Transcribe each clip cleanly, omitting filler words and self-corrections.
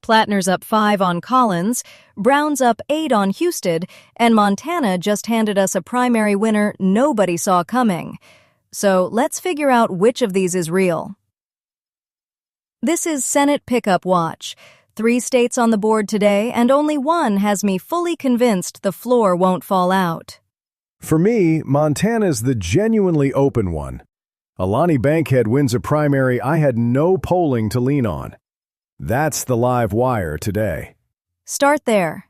Platner's up 5 on Collins, Brown's up 8 on Husted, and Montana just handed us a primary winner nobody saw coming. So let's figure out which of these is real. This is Senate Pickup Watch. 3 states on the board today, and only one has me fully convinced the floor won't fall out. For me, Montana's the genuinely open one. Alani Bankhead wins a primary I had no polling to lean on. That's the live wire today. Start there.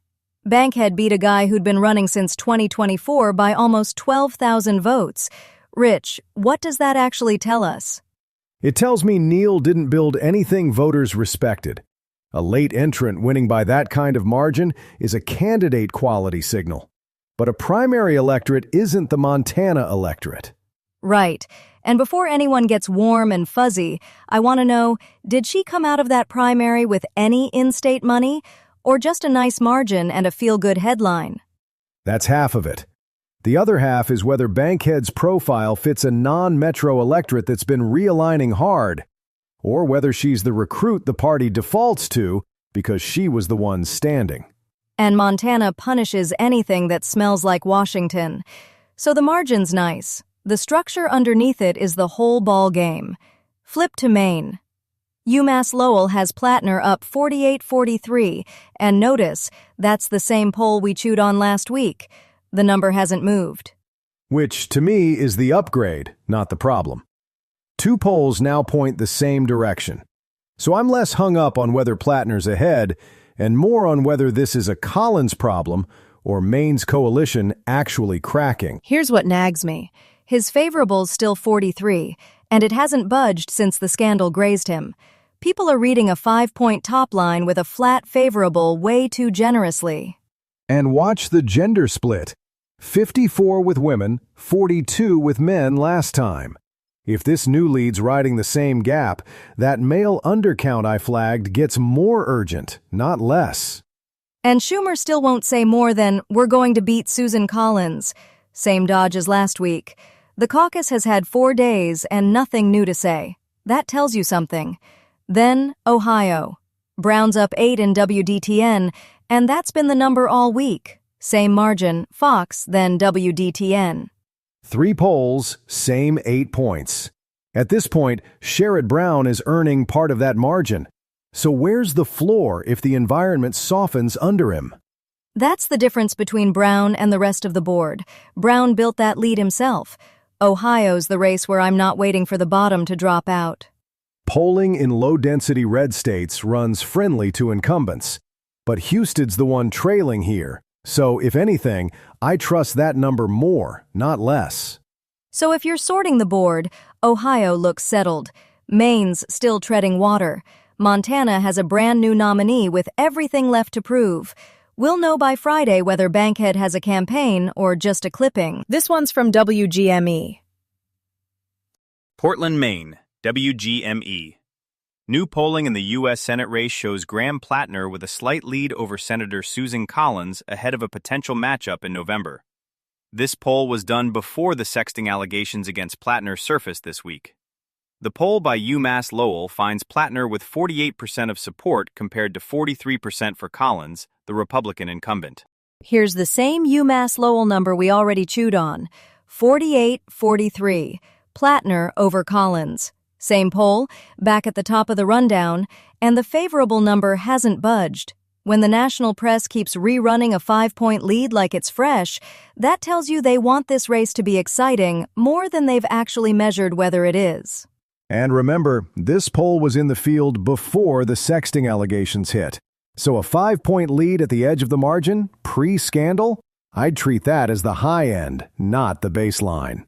Bankhead beat a guy who'd been running since 2024 by almost 12,000 votes. Rich, what does that actually tell us? It tells me Neal didn't build anything voters respected. A late entrant winning by that kind of margin is a candidate quality signal. But a primary electorate isn't the Montana electorate. Right. And before anyone gets warm and fuzzy, I want to know, did she come out of that primary with any in-state money, or just a nice margin and a feel-good headline? That's half of it. The other half is whether Bankhead's profile fits a non-metro electorate that's been realigning hard, or whether she's the recruit the party defaults to because she was the one standing. And Montana punishes anything that smells like Washington. So the margin's nice. The structure underneath it is the whole ball game. Flip to Maine. UMass Lowell has Platner up 48-43, and notice, that's the same poll we chewed on last week. The number hasn't moved. Which, to me, is the upgrade, not the problem. 2 polls now point the same direction. So I'm less hung up on whether Platner's ahead, and more on whether this is a Collins problem or Maine's coalition actually cracking. Here's what nags me. His favorable's still 43, and it hasn't budged since the scandal grazed him. People are reading a 5-point top line with a flat favorable way too generously. And watch the gender split. 54 with women, 42 with men last time. If this new lead's riding the same gap, that male undercount I flagged gets more urgent, not less. And Schumer still won't say more than, "We're going to beat Susan Collins." Same dodge as last week. The caucus has had 4 days and nothing new to say. That tells you something. Then, Ohio. Brown's up 8 in WDTN, and that's been the number all week. Same margin, Fox, then WDTN. 3 polls, same 8 points. At this point, Sherrod Brown is earning part of that margin. So where's the floor if the environment softens under him? That's the difference between Brown and the rest of the board. Brown built that lead himself. Ohio's the race where I'm not waiting for the bottom to drop out. Polling in low-density red states runs friendly to incumbents. But Husted's the one trailing here. So, if anything, I trust that number more, not less. So if you're sorting the board, Ohio looks settled. Maine's still treading water. Montana has a brand new nominee with everything left to prove. We'll know by Friday whether Bankhead has a campaign or just a clipping. This one's from WGME. Portland, Maine, WGME. New polling in the U.S. Senate race shows Graham Platner with a slight lead over Senator Susan Collins ahead of a potential matchup in November. This poll was done before the sexting allegations against Platner surfaced this week. The poll by UMass Lowell finds Platner with 48% of support compared to 43% for Collins, the Republican incumbent. Here's the same UMass Lowell number we already chewed on. 48-43. Platner over Collins. Same poll, back at the top of the rundown, and the favorable number hasn't budged. When the national press keeps rerunning a 5-point lead like it's fresh, that tells you they want this race to be exciting more than they've actually measured whether it is. And remember, this poll was in the field before the sexting allegations hit. So a 5-point lead at the edge of the margin, pre-scandal? I'd treat that as the high end, not the baseline.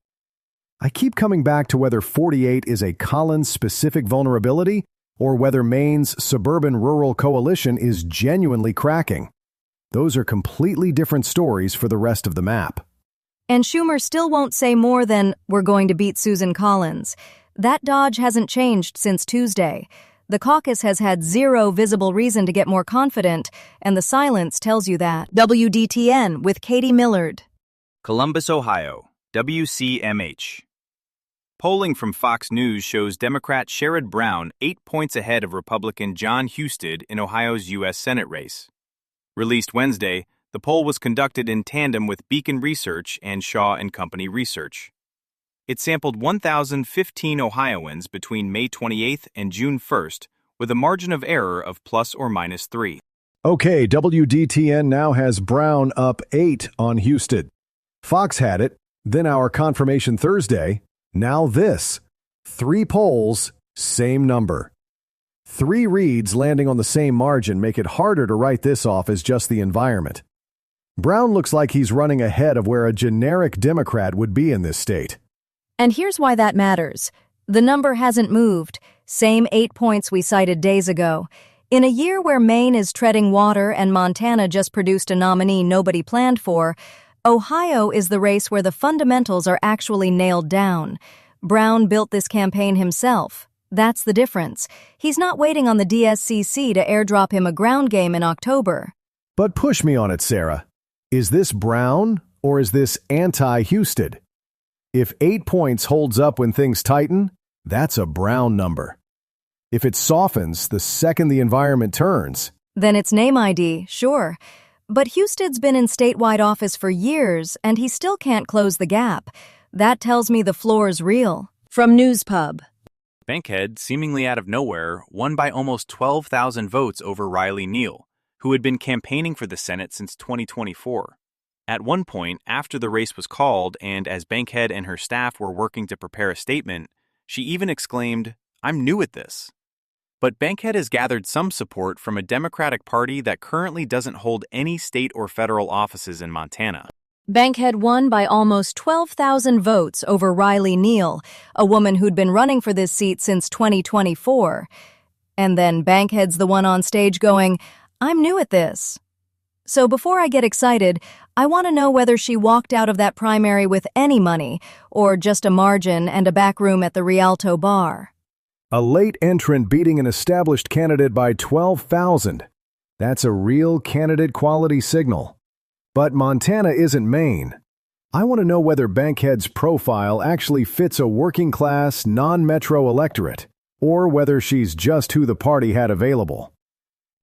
I keep coming back to whether 48 is a Collins-specific vulnerability or whether Maine's suburban-rural coalition is genuinely cracking. Those are completely different stories for the rest of the map. And Schumer still won't say more than, "We're going to beat Susan Collins." That dodge hasn't changed since Tuesday. The caucus has had zero visible reason to get more confident, and the silence tells you that. WDTN with Katie Millard. Columbus, Ohio, WCMH. Polling from Fox News shows Democrat Sherrod Brown 8 points ahead of Republican Jon Husted in Ohio's U.S. Senate race. Released Wednesday, the poll was conducted in tandem with Beacon Research and Shaw & Company Research. It sampled 1,015 Ohioans between May 28th and June 1st, with a margin of error of plus or minus 3. Okay, WDTN now has Brown up 8 on Husted. Fox had it, then our confirmation Thursday. Now this. 3 polls, same number. 3 reads landing on the same margin make it harder to write this off as just the environment. Brown looks like he's running ahead of where a generic Democrat would be in this state. And here's why that matters. The number hasn't moved. Same 8 points we cited days ago. In a year where Maine is treading water and Montana just produced a nominee nobody planned for, Ohio is the race where the fundamentals are actually nailed down. Brown built this campaign himself. That's the difference. He's not waiting on the DSCC to airdrop him a ground game in October. But push me on it, Sarah. Is this Brown or is this anti-Husted? If 8 points holds up when things tighten, that's a Brown number. If it softens the second the environment turns, then it's name ID, sure. But Husted's been in statewide office for years, and he still can't close the gap. That tells me the floor's real. From Newspub. Bankhead, seemingly out of nowhere, won by almost 12,000 votes over Riley Neal, who had been campaigning for the Senate since 2024. At one point, after the race was called and as Bankhead and her staff were working to prepare a statement, she even exclaimed, "I'm new at this." But Bankhead has gathered some support from a Democratic Party that currently doesn't hold any state or federal offices in Montana. Bankhead won by almost 12,000 votes over Riley Neal, a woman who'd been running for this seat since 2024. And then Bankhead's the one on stage going, "I'm new at this." So before I get excited, I want to know whether she walked out of that primary with any money, or just a margin and a back room at the Rialto bar. a late entrant beating an established candidate by 12,000. That's a real candidate quality signal. But Montana isn't Maine. I want to know whether Bankhead's profile actually fits a working-class, non-metro electorate, or whether she's just who the party had available.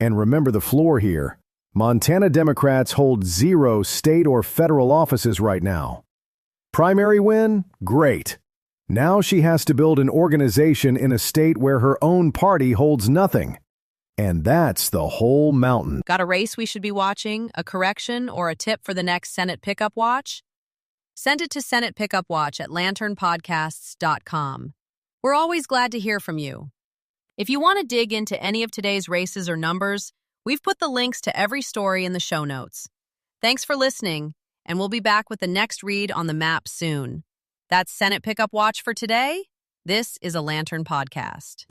And remember the floor here. Montana Democrats hold 0 state or federal offices right now. Primary win? Great. Now she has to build an organization in a state where her own party holds nothing. And that's the whole mountain. Got a race we should be watching, a correction, or a tip for the next Senate Pickup Watch? Send it to Senate Pickup Watch at lanternpodcasts.com. We're always glad to hear from you. If you want to dig into any of today's races or numbers, we've put the links to every story in the show notes. Thanks for listening, and we'll be back with the next read on the map soon. That's Senate Pickup Watch for today. This is a Lantern Podcast.